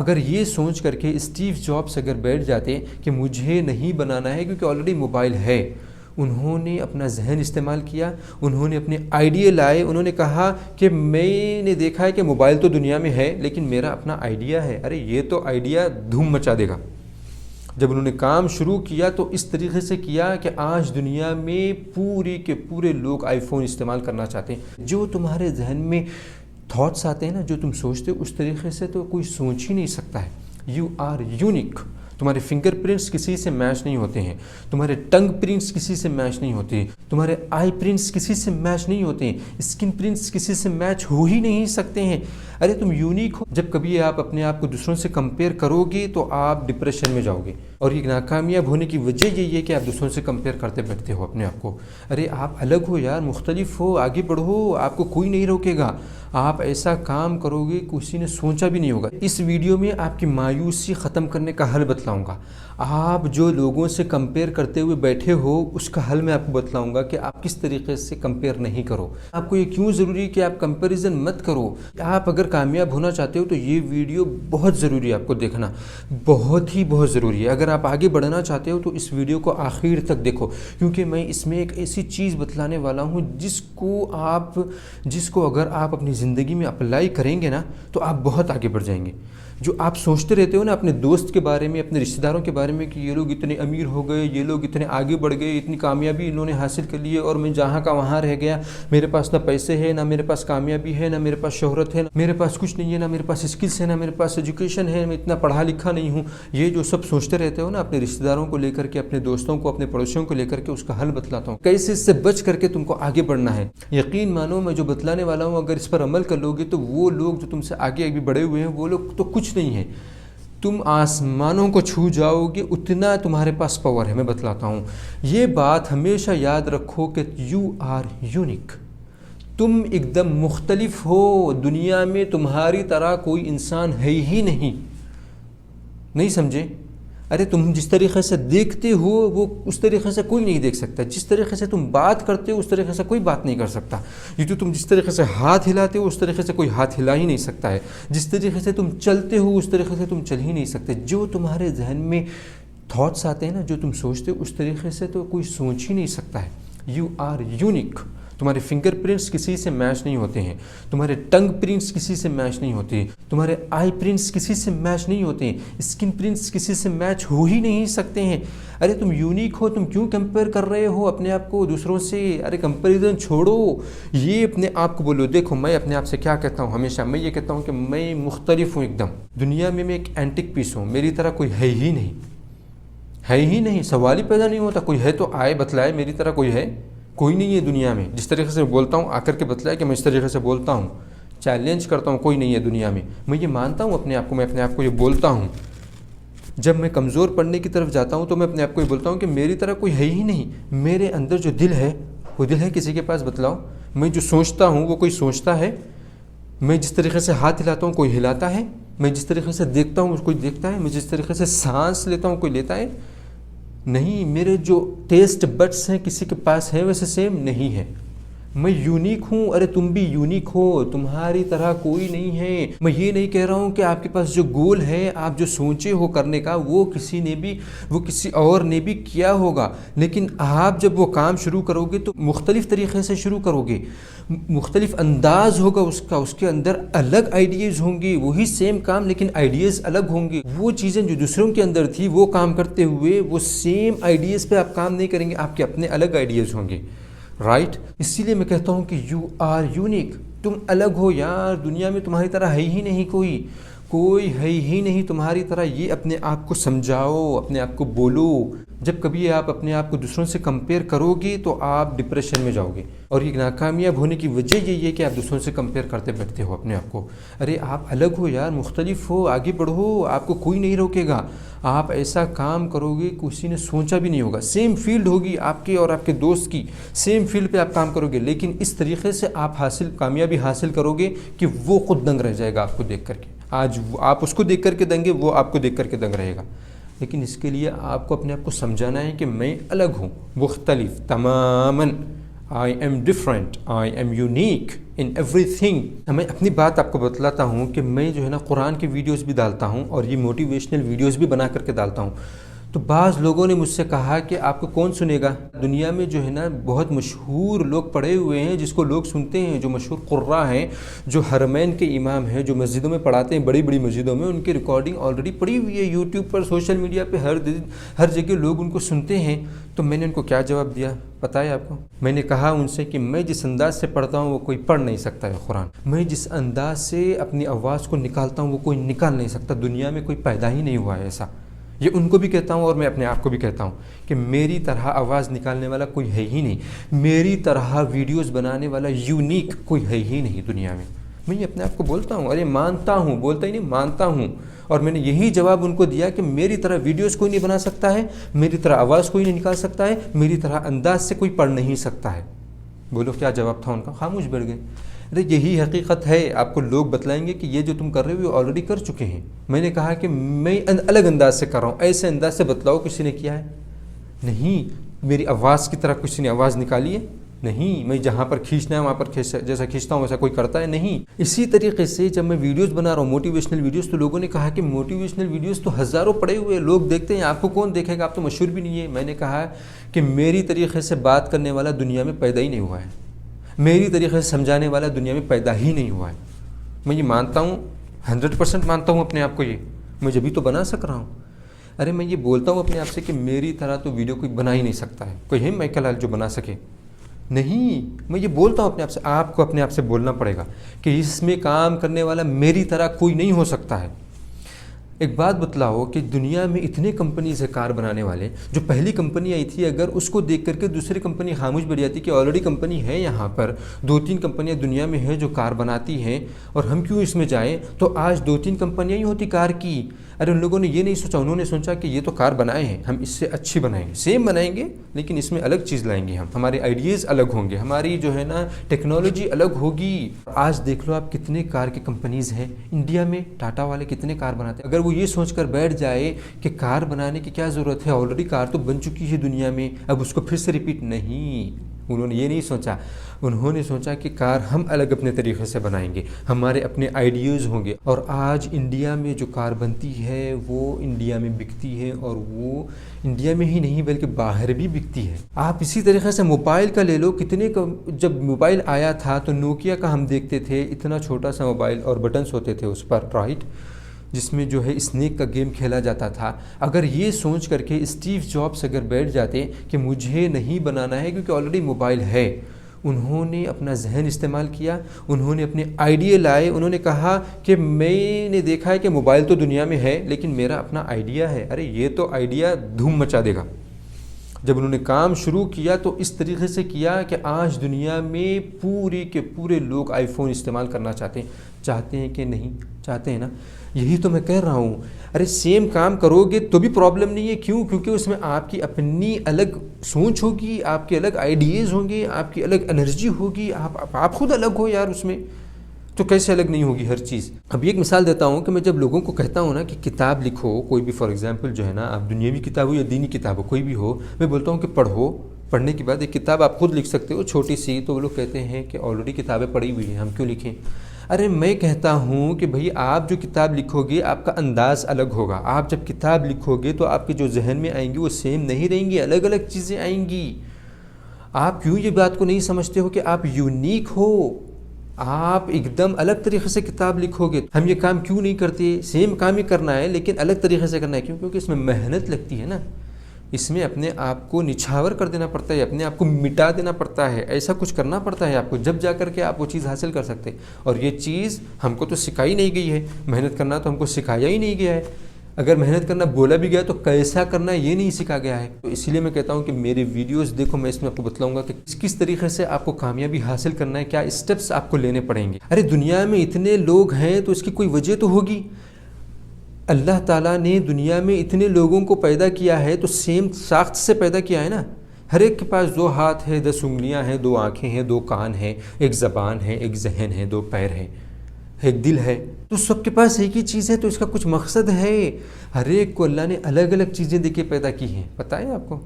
اگر یہ سوچ کر کے اسٹیو جابس اگر بیٹھ جاتے کہ مجھے نہیں بنانا ہے کیونکہ آلریڈی موبائل ہے، انہوں نے اپنا ذہن استعمال کیا، انہوں نے اپنے آئیڈیا لائے، انہوں نے کہا کہ میں نے دیکھا ہے کہ موبائل تو دنیا میں ہے لیکن میرا اپنا آئیڈیا ہے، ارے یہ تو آئیڈیا دھوم مچا دے گا۔ جب انہوں نے کام شروع کیا تو اس طریقے سے کیا کہ آج دنیا میں پوری کے پورے لوگ آئی فون استعمال کرنا چاہتے ہیں۔ جو تمہارے ذہن میں تھاٹس آتے ہیں نا، جو تم سوچتے ہو اس طریقے سے تو کوئی سوچ ہی نہیں سکتا ہے۔ You are unique. تمہارے فنگر پرنٹس کسی سے میچ نہیں ہوتے ہیں، تمہارے ٹنگ پرنٹس کسی سے میچ نہیں ہوتے، تمہارے آئی پرنٹس کسی سے میچ نہیں ہوتے ہیں، اسکن پرنٹس کسی سے میچ ہو ہی نہیں سکتے ہیں۔ ارے تم یونیک ہو۔ جب کبھی آپ اپنے آپ کو دوسروں سے کمپیئر کرو گے تو آپ ڈپریشن میں جاؤ گے، اور یہ ناکامیاب ہونے کی وجہ یہی ہے کہ آپ دوسروں سے کمپیئر کرتے بیٹھتے ہو اپنے آپ کو۔ ارے آپ الگ ہو یار، مختلف ہو، آگے بڑھو، آپ کو کوئی نہیں روکے گا۔ آپ ایسا کام کرو گے کسی نے سوچا بھی نہیں ہوگا۔ اس ویڈیو میں آپ کی مایوسی ختم کرنے کا حل بتلاؤں گا۔ آپ جو لوگوں سے کمپیئر کرتے ہوئے بیٹھے ہو اس کا حل میں آپ کو بتلاؤں گا کہ آپ کس طریقے سے کمپیئر نہیں کرو۔ آپ کو یہ کیوں ضروری ہے کہ آپ کمپیریزن مت کرو۔ آپ اگر کامیاب ہونا چاہتے ہو تو یہ ویڈیو بہت ضروری ہے آپ کو دیکھنا، بہت ضروری ہے۔ اگر آپ آگے بڑھنا چاہتے ہو تو اس ویڈیو کو آخر تک دیکھو، کیونکہ میں اس میں ایک ایسی چیز بتلانے والا ہوں جس کو اگر آپ اپنی زندگی میں اپلائی کریں گے نا تو آپ بہت آگے بڑھ جائیں گے۔ جو آپ سوچتے رہتے ہو نا اپنے دوست کے بارے میں، اپنے رشتہ داروں کے بارے میں کہ یہ لوگ اتنے امیر ہو گئے، یہ لوگ اتنے آگے بڑھ گئے، اتنی کامیابی انہوں نے حاصل کر لی ہے اور میں جہاں کا وہاں رہ گیا، میرے پاس نہ پیسے ہیں، نہ میرے پاس کامیابی ہے، نہ میرے پاس شہرت ہے، میرے پاس کچھ نہیں ہے، نہ میرے پاس اسکلس ہے، نہ میرے پاس ایجوکیشن ہے، میں اتنا پڑھا لکھا نہیں ہوں۔ یہ جو سب سوچتے رہتے ہو نا اپنے رشتہ داروں کو لے کر کے، اپنے دوستوں کو، اپنے پڑوسیوں کو لے کر کے، اس کا حل بتلاتا ہوں کیسے اس سے بچ کر کے تم کو آگے بڑھنا ہے۔ یقین مانو میں جو بتلانے والا ہوں اگر اس پر عمل کر لو گے تو وہ لوگ جو تم سے آگے بڑھے ہوئے ہیں وہ لوگ تو کچھ نہیں ہیں، تم آسمانوں کو چھو جاؤ گے، اتنا تمہارے پاس پاور ہے۔ میں بتلاتا ہوں، یہ بات ہمیشہ یاد رکھو کہ یو آر یونیک۔ تم ایک دم مختلف ہو، دنیا میں تمہاری طرح کوئی انسان ہے ہی نہیں سمجھے؟ ارے تم جس طریقے سے دیکھتے ہو وہ اس طریقے سے کوئی نہیں دیکھ سکتا، جس طریقے سے تم بات کرتے ہو اس طریقے سے کوئی بات نہیں کر سکتا، یہ تو تم جس طریقے سے ہاتھ ہلاتے ہو اس طریقے سے کوئی ہاتھ ہلا ہی نہیں سکتا ہے، جس طریقے سے تم چلتے ہو اس طریقے سے تم چل ہی نہیں سکتے۔ جو تمہارے ذہن میں تھاٹس آتے ہیں نا، جو تم سوچتے ہو اس طریقے سے تو کوئی سوچ ہی نہیں سکتا ہے۔ You are unique. تمہارے فنگر پرنٹس کسی سے میچ نہیں ہوتے ہیں، تمہارے ٹنگ پرنٹس کسی سے میچ نہیں ہوتے، تمہارے آئی پرنٹس کسی سے میچ نہیں ہوتے ہیں، اسکن پرنٹس کسی سے میچ ہو ہی نہیں سکتے ہیں۔ ارے تم یونیک ہو، تم کیوں کمپیئر کر رہے ہو اپنے آپ کو دوسروں سے؟ ارے کمپیریزن چھوڑو، یہ اپنے آپ کو بولو، دیکھو میں اپنے آپ سے کیا کہتا ہوں، ہمیشہ میں یہ کہتا ہوں کہ میں مختلف ہوں ایک دم، دنیا میں ایک اینٹک پیس ہوں، میری طرح کوئی ہے ہی نہیں، سوال ہی پیدا نہیں ہوتا۔ کوئی ہے تو آئے بتلائے، میری طرح کوئی ہے؟ کوئی نہیں ہے دنیا میں۔ جس طریقے سے بولتا ہوں آ کر کے بتلائے کہ میں اس طریقے سے بولتا ہوں، چیلنج کرتا ہوں، کوئی نہیں ہے دنیا میں۔ میں یہ مانتا ہوں اپنے آپ کو، میں اپنے آپ کو یہ بولتا ہوں۔ جب میں کمزور پڑنے کی طرف جاتا ہوں تو میں اپنے آپ کو یہ بولتا ہوں کہ میری طرح کوئی ہے ہی نہیں۔ میرے اندر جو دل ہے وہ دل ہے کسی کے پاس بتلاؤ؟ میں جو سوچتا ہوں وہ کوئی سوچتا ہے؟ میں جس طریقے سے ہاتھ ہلاتا ہوں کوئی ہلاتا ہے؟ میں جس طریقے سے دیکھتا ہوں کوئی دیکھتا ہے؟ میں جس طریقے سے سانس لیتا ہوں کوئی لیتا ہے؟ نہیں، میرے جو ٹیسٹ بڈس ہیں کسی کے پاس ہیں ویسے سیم نہیں ہے۔ میں یونیک ہوں، ارے تم بھی یونیک ہو، تمہاری طرح کوئی نہیں ہے۔ میں یہ نہیں کہہ رہا ہوں کہ آپ کے پاس جو گول ہے، آپ جو سوچے ہو کرنے کا، وہ کسی اور نے بھی کیا ہوگا، لیکن آپ جب وہ کام شروع کرو گے تو مختلف طریقے سے شروع کرو گے، مختلف انداز ہوگا اس کے اندر الگ آئیڈیاز ہوں گے، وہی سیم کام لیکن آئیڈیاز الگ ہوں گے۔ وہ چیزیں جو دوسروں کے اندر تھی وہ کام کرتے ہوئے وہ سیم آئیڈیاز پہ آپ کام نہیں کریں گے، آپ کے اپنے الگ آئیڈیاز ہوں گے، رائٹ؟ اسی لیے میں کہتا ہوں کہ یو آر یونیک۔ تم الگ ہو یار، دنیا میں تمہاری طرح ہے ہی نہیں، کوئی ہے ہی نہیں تمہاری طرح۔ یہ اپنے آپ کو سمجھاؤ، اپنے آپ کو بولو۔ جب کبھی آپ اپنے آپ کو دوسروں سے کمپیئر کرو گے تو آپ ڈپریشن میں جاؤ گے، اور یہ ناکامیاب ہونے کی وجہ یہی ہے کہ آپ دوسروں سے کمپیئر کرتے بیٹھتے ہو اپنے آپ کو۔ ارے آپ الگ ہو یار، مختلف ہو، آگے بڑھو، آپ کو کوئی نہیں روکے گا۔ آپ ایسا کام کرو گے کسی نے سوچا بھی نہیں ہوگا، سیم فیلڈ ہوگی آپ کے اور آپ کے دوست کی، سیم فیلڈ پہ آپ کام کرو گے، لیکن اس طریقے سے آپ کامیابی حاصل کرو گے کہ وہ خود دنگ رہ جائے گا آپ کو دیکھ کر کے۔ آج آپ اس کو دیکھ کر کے دنگے، وہ آپ کو دیکھ کر کے دنگ رہے گا، لیکن اس کے لیے آپ کو اپنے آپ کو سمجھانا ہے کہ میں الگ ہوں، مختلف تماماً۔ I am different, I am unique in everything. میں اپنی بات آپ کو بتلاتا ہوں کہ میں جو ہے نا قرآن کی ویڈیوز بھی ڈالتا ہوں اور یہ موٹیویشنل ویڈیوز بھی بنا کر کے ڈالتا ہوں۔ تو بعض لوگوں نے مجھ سے کہا کہ آپ کو کون سنے گا؟ دنیا میں جو ہے نا بہت مشہور لوگ پڑھے ہوئے ہیں جس کو لوگ سنتے ہیں، جو مشہور قراء ہیں، جو حرمین کے امام ہیں، جو مسجدوں میں پڑھاتے ہیں، بڑی بڑی مسجدوں میں، ان کی ریکارڈنگ آلریڈی پڑی ہوئی ہے یوٹیوب پر، سوشل میڈیا پہ ہر جگہ لوگ ان کو سنتے ہیں۔ تو میں نے ان کو کیا جواب دیا پتہ ہے آپ کو؟ میں نے کہا ان سے کہ میں جس انداز سے پڑھتا ہوں وہ کوئی پڑھ نہیں سکتا ہے قرآن، میں جس انداز سے اپنی آواز کو نکالتا ہوں وہ کوئی نکال نہیں سکتا، دنیا میں کوئی پیدا ہی نہیں ہوا ہے ایسا۔ یہ ان کو بھی کہتا ہوں اور میں اپنے آپ کو بھی کہتا ہوں کہ میری طرح آواز نکالنے والا کوئی ہے ہی نہیں، میری طرح ویڈیوز بنانے والا یونیک کوئی ہے ہی نہیں دنیا میں۔ میں یہ اپنے آپ کو بولتا ہوں، ارے مانتا ہوں، بولتا ہی نہیں، مانتا ہوں۔ اور میں نے یہی جواب ان کو دیا کہ میری طرح ویڈیوز کوئی نہیں بنا سکتا ہے، میری طرح آواز کوئی نہیں نکال سکتا ہے، میری طرح انداز سے کوئی پڑھ نہیں سکتا ہے۔ بولو کیا جواب تھا ان کا؟ خاموش بیٹھ گئے۔ ارے یہی حقیقت ہے، آپ کو لوگ بتلائیں گے کہ یہ جو تم کر رہے ہو یہ آلریڈی کر چکے ہیں۔ میں نے کہا کہ میں الگ انداز سے کر رہا ہوں، ایسے انداز سے بتلاؤ کسی نے کیا ہے؟ نہیں۔ میری آواز کی طرح کسی نے آواز نکالی ہے؟ نہیں۔ میں جہاں پر کھینچنا ہے وہاں پر جیسا کھینچتا ہوں ویسا کوئی کرتا ہے؟ نہیں۔ اسی طریقے سے جب میں ویڈیوز بنا رہا ہوں موٹیویشنل ویڈیوز، تو لوگوں نے کہا کہ موٹیویشنل ویڈیوز تو ہزاروں پڑے ہوئے ہیں، لوگ دیکھتے ہیں، آپ کو کون دیکھے گا، آپ تو مشہور بھی نہیں ہے۔ میں نے کہا کہ میری طریقے سے بات کرنے والا دنیا میں پیدا ہی نہیں ہوا ہے، میری طریقے سے سمجھانے والا دنیا میں پیدا ہی نہیں ہوا ہے۔ میں یہ مانتا ہوں، 100% مانتا ہوں اپنے آپ کو، یہ میں جبھی تو بنا سک رہا ہوں۔ ارے میں یہ بولتا ہوں اپنے آپ سے کہ میری طرح تو ویڈیو کوئی بنا ہی نہیں سکتا ہے، کوئی ہے مائیکل آل جو بنا سکے؟ نہیں۔ میں یہ بولتا ہوں اپنے آپ سے، آپ کو اپنے آپ سے بولنا پڑے گا کہ اس میں کام کرنے والا میری طرح کوئی نہیں ہو سکتا ہے۔ ایک بات بتلاؤ کہ دنیا میں اتنے کمپنیز ہے کار بنانے والے، جو پہلی کمپنی آئی تھی اگر اس کو دیکھ کر کے دوسری کمپنی خاموش بیٹھ جاتی کہ آلریڈی کمپنی ہے یہاں پر، 2-3 کمپنیاں دنیا میں ہیں جو کار بناتی ہیں اور ہم کیوں اس میں جائیں، تو آج 2-3 کمپنیاں ہی ہوتی کار کی۔ ارے ان لوگوں نے یہ نہیں سوچا، انہوں نے سوچا کہ یہ تو کار بنائے ہیں، ہم اس سے اچھی بنائیں گے، سیم بنائیں گے لیکن اس میں الگ چیز لائیں گے، ہمارے آئیڈیاز الگ ہوں گے، ہماری جو ہے نا ٹیکنالوجی الگ ہوگی۔ آج دیکھ لو آپ کتنے کار کی کمپنیز ہیں انڈیا میں، ٹاٹا والے کتنے کار بناتے ہیں۔ اگر وہ یہ سوچ کر بیٹھ جائے کہ کار بنانے کی کیا ضرورت ہے، آلریڈی کار تو بن چکی ہے دنیا میں، اب اس کو پھر سے ریپیٹ نہیں، انہوں نے یہ نہیں سوچا۔ انہوں نے سوچا کہ کار ہم الگ اپنے طریقے سے بنائیں گے، ہمارے اپنے آئیڈیاز ہوں گے، اور آج انڈیا میں جو کار بنتی ہے وہ انڈیا میں بکتی ہے، اور وہ انڈیا میں ہی نہیں بلکہ باہر بھی بکتی ہے۔ آپ اسی طریقے سے موبائل کا لے لو، جب موبائل آیا تھا تو نوکیا کا ہم دیکھتے تھے، اتنا چھوٹا سا موبائل اور بٹنز ہوتے تھے اس پر، رائٹ، جس میں جو ہے اسنیک کا گیم کھیلا جاتا تھا۔ اگر یہ سوچ کر کے اسٹیو جابس اگر بیٹھ جاتے کہ مجھے نہیں بنانا ہے کیونکہ آلریڈی موبائل ہے، انہوں نے اپنا ذہن استعمال کیا، انہوں نے اپنے آئیڈیا لائے، انہوں نے کہا کہ میں نے دیکھا ہے کہ موبائل تو دنیا میں ہے لیکن میرا اپنا آئیڈیا ہے، ارے یہ تو آئیڈیا دھوم مچا دے گا۔ جب انہوں نے کام شروع کیا تو اس طریقے سے کیا کہ آج دنیا میں پورے کے پورے لوگ آئی فون استعمال کرنا چاہتے ہیں کہ نہیں چاہتے ہیں نا؟ یہی تو میں کہہ رہا ہوں، ارے سیم کام کرو گے تو بھی پرابلم نہیں ہے، کیوں؟ کیونکہ اس میں آپ کی اپنی الگ سوچ ہوگی، آپ کے الگ آئیڈیاز ہوں گے، آپ کی الگ انرجی ہوگی، آپ خود الگ ہو یار، اس میں تو کیسے الگ نہیں ہوگی ہر چیز؟ اب ایک مثال دیتا ہوں کہ میں جب لوگوں کو کہتا ہوں نا کہ کتاب لکھو، کوئی بھی فار ایگزامپل جو ہے نا، آپ دنیاوی کتاب ہو یا دینی کتاب ہو، کوئی بھی ہو، میں بولتا ہوں کہ پڑھو، پڑھنے کے بعد ایک کتاب آپ خود لکھ سکتے ہو چھوٹی سی، تو وہ لوگ کہتے ہیں کہ آلریڈی کتابیں پڑھی ہوئی ہیں، ہم کیوں لکھیں؟ ارے میں کہتا ہوں کہ بھئی آپ جو کتاب لکھو گے آپ کا انداز الگ ہوگا، آپ جب کتاب لکھو گے تو آپ کے جو ذہن میں آئیں گی وہ سیم نہیں رہیں گی، الگ الگ چیزیں آئیں گی۔ آپ کیوں یہ بات کو نہیں سمجھتے ہو کہ آپ یونیک ہو؟ آپ ایک دم الگ طریقے سے کتاب لکھو گے۔ ہم یہ کام کیوں نہیں کرتے؟ سیم کام ہی کرنا ہے لیکن الگ طریقے سے کرنا ہے، کیوں؟ کیونکہ اس میں محنت لگتی ہے نا، اس میں اپنے آپ کو نچھاور کر دینا پڑتا ہے، اپنے آپ کو مٹا دینا پڑتا ہے، ایسا کچھ کرنا پڑتا ہے آپ کو، جب جا کر کے آپ وہ چیز حاصل کر سکتے۔ اور یہ چیز ہم کو تو سکھائی نہیں گئی ہے، محنت کرنا تو ہم کو سکھایا ہی نہیں گیا ہے، اگر محنت کرنا بولا بھی گیا تو کیسا کرنا یہ نہیں سکھا گیا ہے۔ تو اسی لیے میں کہتا ہوں کہ میری ویڈیوز دیکھو، میں اس میں آپ کو بتلاؤں گا کہ کس طریقے سے آپ کو کامیابی حاصل کرنا ہے، کیا اسٹیپس آپ کو لینے پڑیں گے۔ ارے دنیا میں اتنے لوگ ہیں تو اس کی کوئی وجہ تو ہوگی، اللہ تعالیٰ نے دنیا میں اتنے لوگوں کو پیدا کیا ہے تو سیم ساخت سے پیدا کیا ہے نا، ہر ایک کے پاس 2 ہاتھ ہیں، 10 انگلیاں ہیں، 2 آنکھیں ہیں، 2 کان ہیں، ایک زبان ہے، ایک ذہن ہے، 2 پیر ہیں، ایک دل ہے، تو سب کے پاس ایک ہی چیز ہے، تو اس کا کچھ مقصد ہے۔ ہر ایک کو اللہ نے الگ الگ چیزیں دے کے پیدا کی ہیں، پتہ ہے آپ کو؟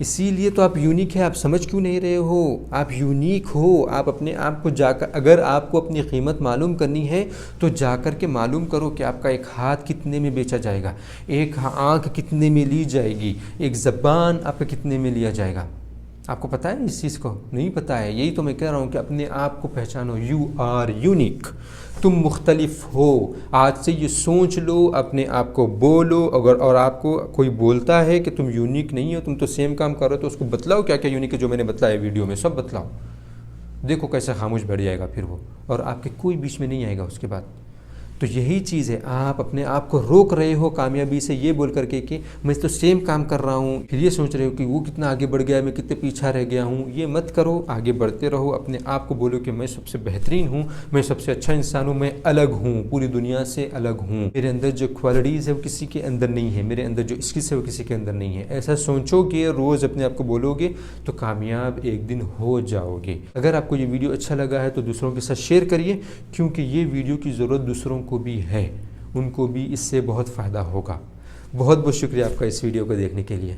اسی لیے تو آپ یونیک ہے. آپ سمجھ کیوں نہیں رہے ہو؟ آپ یونیک ہو. آپ اپنے آپ کو جا کر، اگر آپ کو اپنی قیمت معلوم کرنی ہے تو جا کر کے معلوم کرو کہ آپ کا ایک ہاتھ کتنے میں بیچا جائے گا، ایک آنکھ کتنے میں لی جائے گی، ایک زبان آپ کا کتنے میں لیا جائے گا. آپ کو پتہ ہے اس چیز کو؟ نہیں پتہ ہے. یہی تو میں کہہ رہا ہوں کہ اپنے آپ کو پہچانو. You are unique. تم مختلف ہو. آج سے یہ سوچ لو، اپنے آپ کو بولو. اور آپ کو کوئی بولتا ہے کہ تم یونیک نہیں ہو، تم تو سیم کام کر رہے ہو، تو اس کو بتلاؤ کیا کیا یونیک ہے جو میں نے بتلایا ویڈیو میں، سب بتلاؤ. دیکھو کیسے خاموش بیٹھ جائے گا پھر وہ، اور آپ کے کوئی بیچ میں نہیں آئے گا اس کے بعد. تو یہی چیز ہے، آپ اپنے آپ کو روک رہے ہو کامیابی سے یہ بول کر کے کہ میں تو سیم کام کر رہا ہوں، پھر یہ سوچ رہے ہو کہ وہ کتنا آگے بڑھ گیا ہے، میں کتنے پیچھا رہ گیا ہوں. یہ مت کرو، آگے بڑھتے رہو. اپنے آپ کو بولو کہ میں سب سے بہترین ہوں، میں سب سے اچھا انسان ہوں، میں الگ ہوں، پوری دنیا سے الگ ہوں. میرے اندر جو کوالٹیز ہے وہ کسی کے اندر نہیں ہے، میرے اندر جو اسکلس ہے وہ کسی کے اندر نہیں ہے. ایسا سوچو گے، روز اپنے آپ کو بولو گے تو کامیاب ایک دن ہو جاؤ گے. اگر آپ کو یہ ویڈیو اچھا لگا ہے تو دوسروں کے ساتھ شیئر کریے، کیونکہ یہ ویڈیو کی ضرورت دوسروں کو بھی ہے، ان کو بھی اس سے بہت فائدہ ہوگا. بہت بہت شکریہ آپ کا اس ویڈیو کو دیکھنے کے لیے.